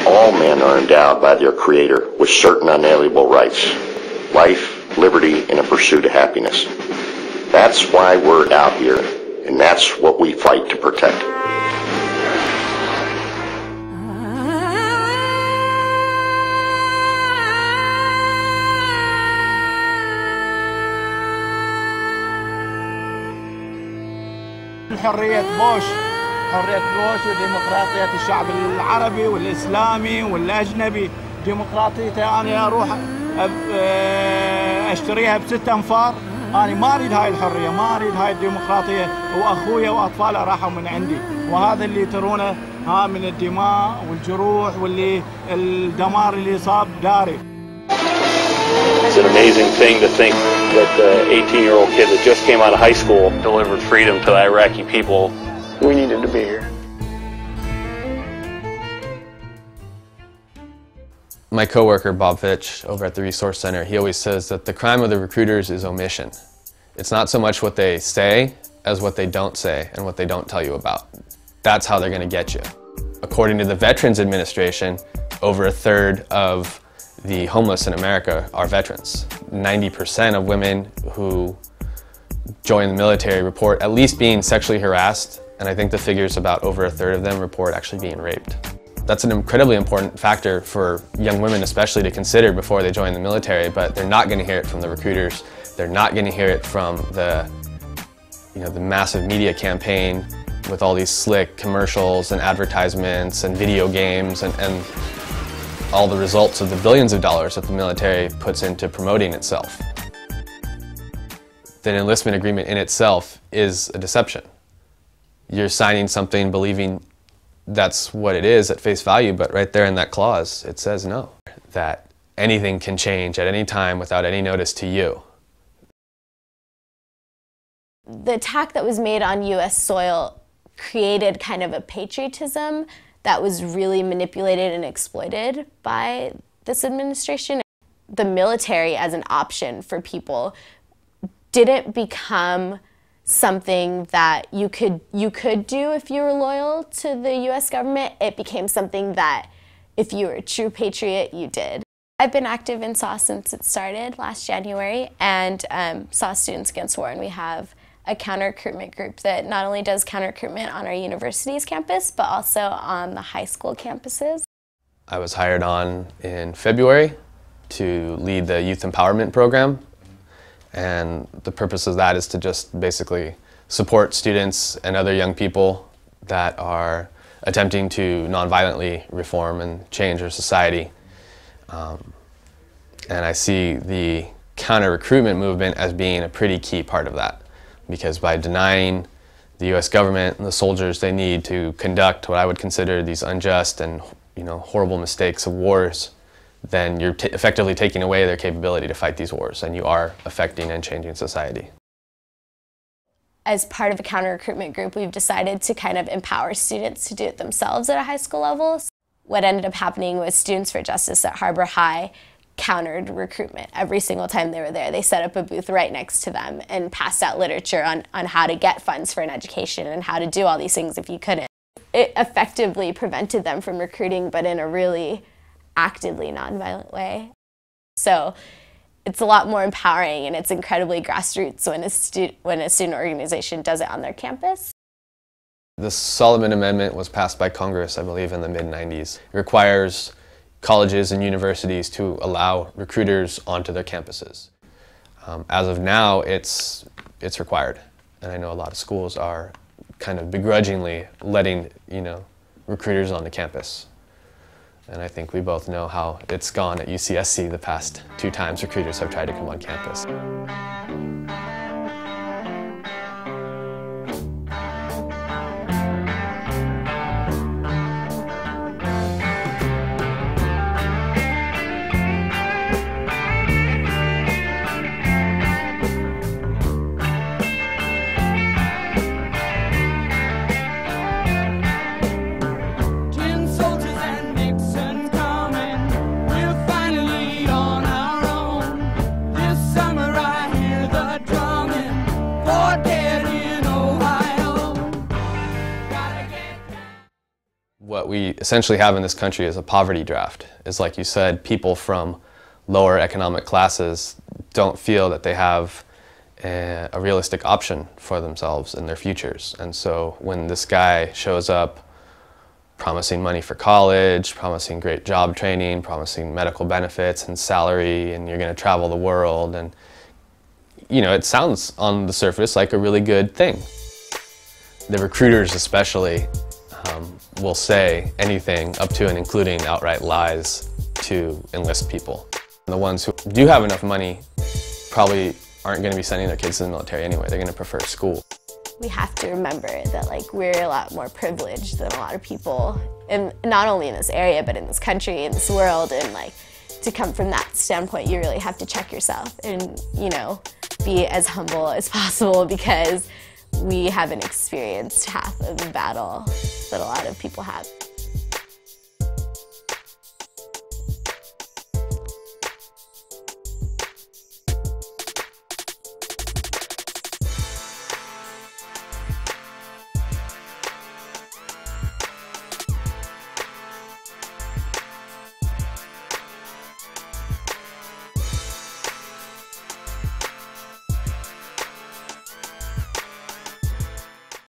all men are endowed by their Creator with certain unalienable rights: life, liberty, and a pursuit of happiness. That's why we're out here, and that's what we fight to protect. حرية بوش وديمقراطية الشعب العربي والإسلامي والأجنبي. ديمقراطيته أنا أروح أشتريها ب6 أنفار. أنا ما أريد هاي الحرية، ما أريد هاي الديمقراطية، وأخويا وأطفاله راحوا من عندي، وهذا اللي ترونه ها من الدماء والجروح واللي الدمار اللي صاب داري. It's an amazing thing to think that the 18-year-old kid that just came out of high school delivered freedom to the Iraqi people. We needed to be here. My coworker, Bob Fitch, over at the Resource Center, he always says that the crime of the recruiters is omission. It's not so much what they say as what they don't say and what they don't tell you about. That's how they're going to get you. According to the Veterans Administration, over a third of the homeless in America are veterans. 90% of women who join the military report at least being sexually harassed, and I think the figure's about over a third of them report actually being raped. That's an incredibly important factor for young women especially to consider before they join the military, but they're not going to hear it from the recruiters. They're not going to hear it from the massive media campaign with all these slick commercials and advertisements and video games and all the results of the billions of dollars that the military puts into promoting itself. The enlistment agreement in itself is a deception. You're signing something believing that's what it is at face value, but right there in that clause, it says no. That anything can change at any time without any notice to you. The attack that was made on US soil created kind of a patriotism that was really manipulated and exploited by this administration. The military as an option for people didn't become something that you could do if you were loyal to the US government. It became something that if you were a true patriot, you did. I've been active in SAW since it started last January, and SAW Students Against War, and we have a counter-recruitment group that not only does counter-recruitment on our university's campus, but also on the high school campuses. I was hired on in February to lead the youth empowerment program, and the purpose of that is to just basically support students and other young people that are attempting to nonviolently reform and change our society. And I see the counter-recruitment movement as being a pretty key part of that, because by denying the US government and the soldiers they need to conduct what I would consider these unjust and horrible mistakes of wars, then you're effectively taking away their capability to fight these wars, and you are affecting and changing society. As part of a counter-recruitment group, we've decided to kind of empower students to do it themselves at a high school level. What ended up happening was Students for Justice at Harbor High countered recruitment. Every single time they were there, they set up a booth right next to them and passed out literature on how to get funds for an education and how to do all these things if you couldn't. It effectively prevented them from recruiting, but in a really actively nonviolent way. So it's a lot more empowering, and it's incredibly grassroots when a student organization does it on their campus. The Solomon Amendment was passed by Congress, I believe, in the mid-90s. It requires colleges and universities to allow recruiters onto their campuses. As of now, it's required, and I know a lot of schools are kind of begrudgingly letting recruiters onto campus. And I think we both know how it's gone at UCSC the past 2 times recruiters have tried to come on campus. we essentially have in this country is a poverty draft. It's like you said, people from lower economic classes don't feel that they have a realistic option for themselves and their futures. And so when this guy shows up promising money for college, promising great job training, promising medical benefits and salary, and you're going to travel the world, and you know, it sounds on the surface like a really good thing. The recruiters especially will say anything up to and including outright lies to enlist people. And the ones who do have enough money probably aren't going to be sending their kids to the military anyway. They're going to prefer school. We have to remember that like we're a lot more privileged than a lot of people, and not only in this area but in this country, in this world, and like to come from that standpoint you really have to check yourself and, you know, be as humble as possible, because we haven't experienced half of the battle that a lot of people have.